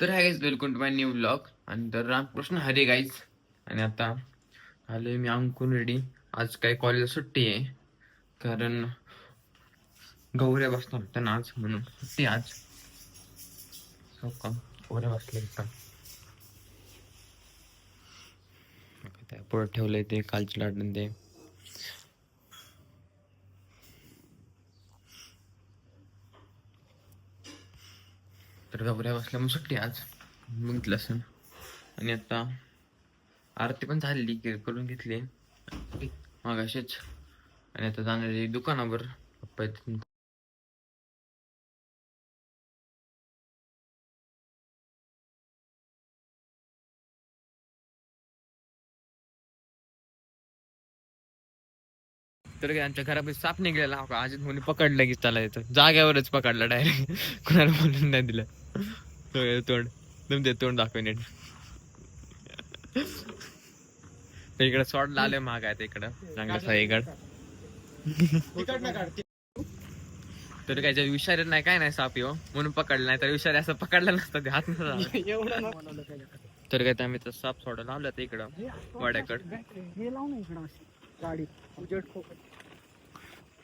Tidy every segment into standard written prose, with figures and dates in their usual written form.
तर hi guys, welcome to my new blog. आणि तर रामकृष्ण हरे गाईज. आणि आता आलोय मी अंकून रेडी. आज काही कॉलेज सुट्टी आहे, कारण गौऱ्या बसणार होत्या ना आज, म्हणून सुट्टी आज. हो का, गौऱ्या बसल्या इथं. पुढे ठेवलंय ते कालची लाटून ते. तर गौऱ्या बसल्या मग सुट्टी आज बघितलं असं. आणि आता आरती पण झालेली, करून घेतली मागाशीच. आणि आता जाणार आहे दुकानावर. पप्पा येतील. तर काय आमच्या घरापाशी साप निघलेला हो का, अजित म्हणे पकडलं की त्याला येतं, जाग्यावरच पकडला डायरेक्ट. कुणाला बोलून नाही दिलं. तोंड तुमचे तोंड दाखवे नीट. तर इकडे सोडला आले महाग आहे इकडं चांगलं साईगड. तर काय विषारी नाही, काय नाही साप येऊ म्हणून पकडलं, नाही तर विषारी असं पकडलं नसतं ते हात नसतं. तर काय आम्ही तर साप सोडायला लावलं तर इकडं वाड्याकडं.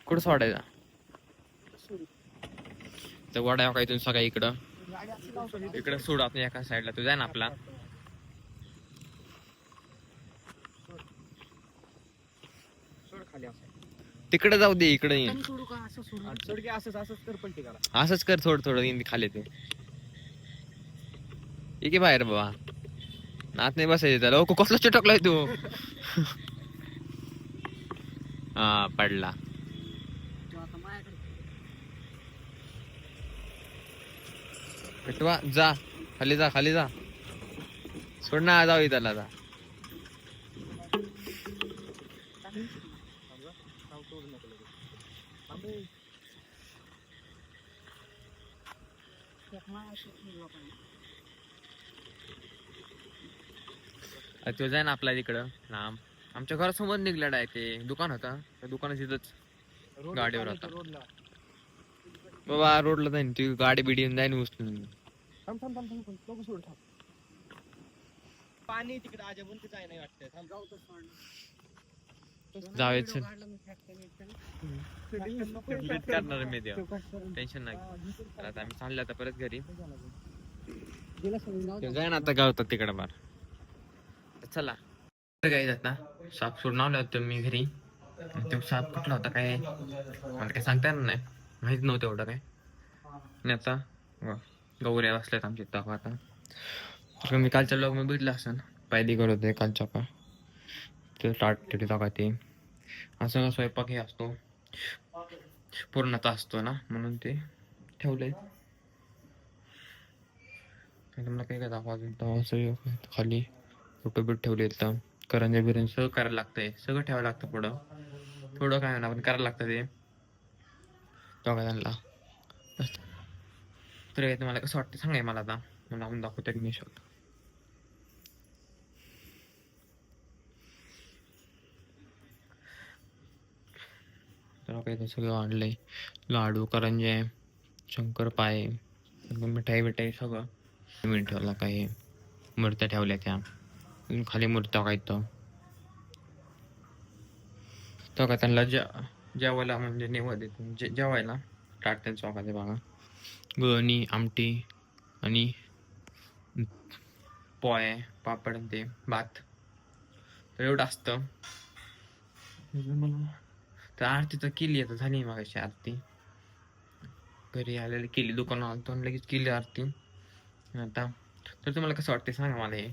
कुठं सोडायचा तर वाड्या का इथून सगळ्या इकडं सोड आपण एका साईडला. तो जाय ना आपला. तिकडे जाऊ दे, इकडे ये. असंच कर, थोडं थोडं खाली ते. ये बाहेर बाबा, नात नाही बसायचं त्याला. कसला चिटकलाय तू. हा पडला. पेटवा, जा खाली, जा खाली जा. सोड ना, जाऊ त्याला जा. तो जाय ना आपला तिकडं लांब. आमच्या घरासमोर निघलेला आहे ते दुकान होता, त्या दुकानात तिथंच गाडीवर होता बाबा. रोडला जाईन ती गाडी बिडी येऊन जाईन उचलून. पाणी तिकडे आजून जाय नाही वाटतं. जावेच करणार मी देव, टेन्शन नाही. आता आम्ही चाललो आता परत घरी. जाय ना आता गावतात तिकडे बार. चला काय आता साप सोडून आलो होतो मी घरी. तो साप कुठला होता काय मला काय सांगता येणार नाही, माहित नव्हतं एवढं काय. आणि आता गौऱ्या असल्यात आमच्या इथं. आता मी कालच्या ब्लॉग मध्ये बघितलं असं पायदी करत होते कालच्या का ते टाट टाका ते. असं स्वयंपाक हे असतो पूर्णता असतो ना, म्हणून ते ठेवलंय. मला काही काय दाखवा खाली फोटो बिट ठेवले तर करंजा बिरंज सगळं करायला लागतंय, सगळं ठेवायला लागतं पुढं. थोडं काय ना पण करायला लागतं ते त्यांना. तर तुम्हाला कसं वाटतं सांगाय मला. आता मला लावून दाखवतो की मी शॉट. तर काही सगळं आणलंय, लाडू करंजे शंकरपाळे मिठाई बिठाई सगळं मी ठेवला. काही मूर्त्या ठेवल्या त्या खाली, मूर्त्या काय तो का त्यांना जेवायला म्हणजे निवड देतो जेवायला ताट त्यांचं चौकाचे बघा. गणी आमटी आणि पोळे पापड ते भात, तर एवढं असतं. तर आरती तर केली, आता झाली मागाशी आरती. घरी आलेली केली, दुकानात आलतो लगेच केली आरती. आता तर तुम्हाला कसं वाटतं सांगा मला हे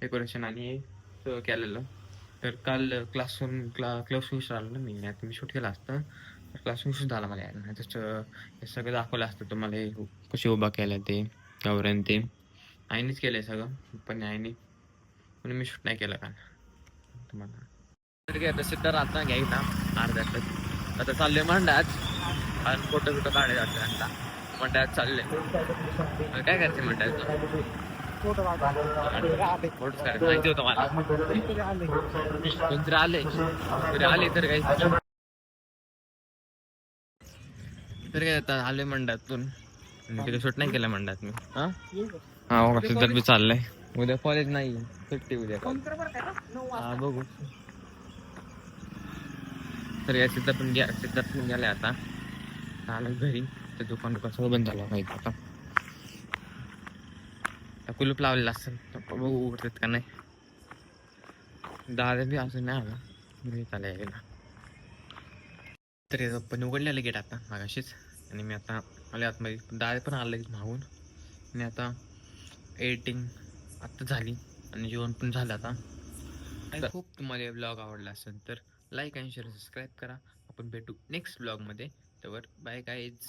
डेकोरेशन आणि हे सगळं केलेलं. तर काल क्लास विषय आलो ना मी, आता मी शूट केलं असतं तर क्लास विषय झाला मला यायला नाही. तसं हे सगळं दाखवलं असतं तुम्हाला, हे कसे उभा केलं ते गौऱ्यान ते. आईनेच केलंय सगळं पण आईने, म्हणून मी शूट नाही केलं का तुम्हाला. तर काय तसे तर आता घ्यायला अर्ध्यात आता चाललोय मंडळात. आणि फोटो बिटो काढायला जातं आता मंडळात चालले. काय करायचं मंडळात फोटोच करायचं माहिती होतं मला. कोणतरी आले तर काय आता आलोय मंडळातून. तिथे शूट नाही केलं मंडळात मी. हा हा बघा सिद्धार्थ बी चाललंय. उद्या कॉलेज नाही, सुट्टी उद्या. हा बघू. तर या सिद्धार्थ पण गेलाय आता. आलं घरी, ते दुकान सगळं बंद झालं माहिती आता. कुलूप लावलेला असेल तर बघू उघडतात का नाही. दादा बी असं नाही आला घरी चालला यायला. तर याचं पण उघडलेलं गेट आता मागाशीच. आणि मी आता आले आतमध्ये, दादा पण आलं मागून. आणि आता एडिटिंग आता झाली आणि जेवण पण झालं आता. आय होप तुम्हाला ब्लॉग आवडला असेल तर लाईक आणि शेअर सबस्क्राईब करा. आपण भेटू नेक्स्ट ब्लॉगमध्ये. तर बाय गाईज.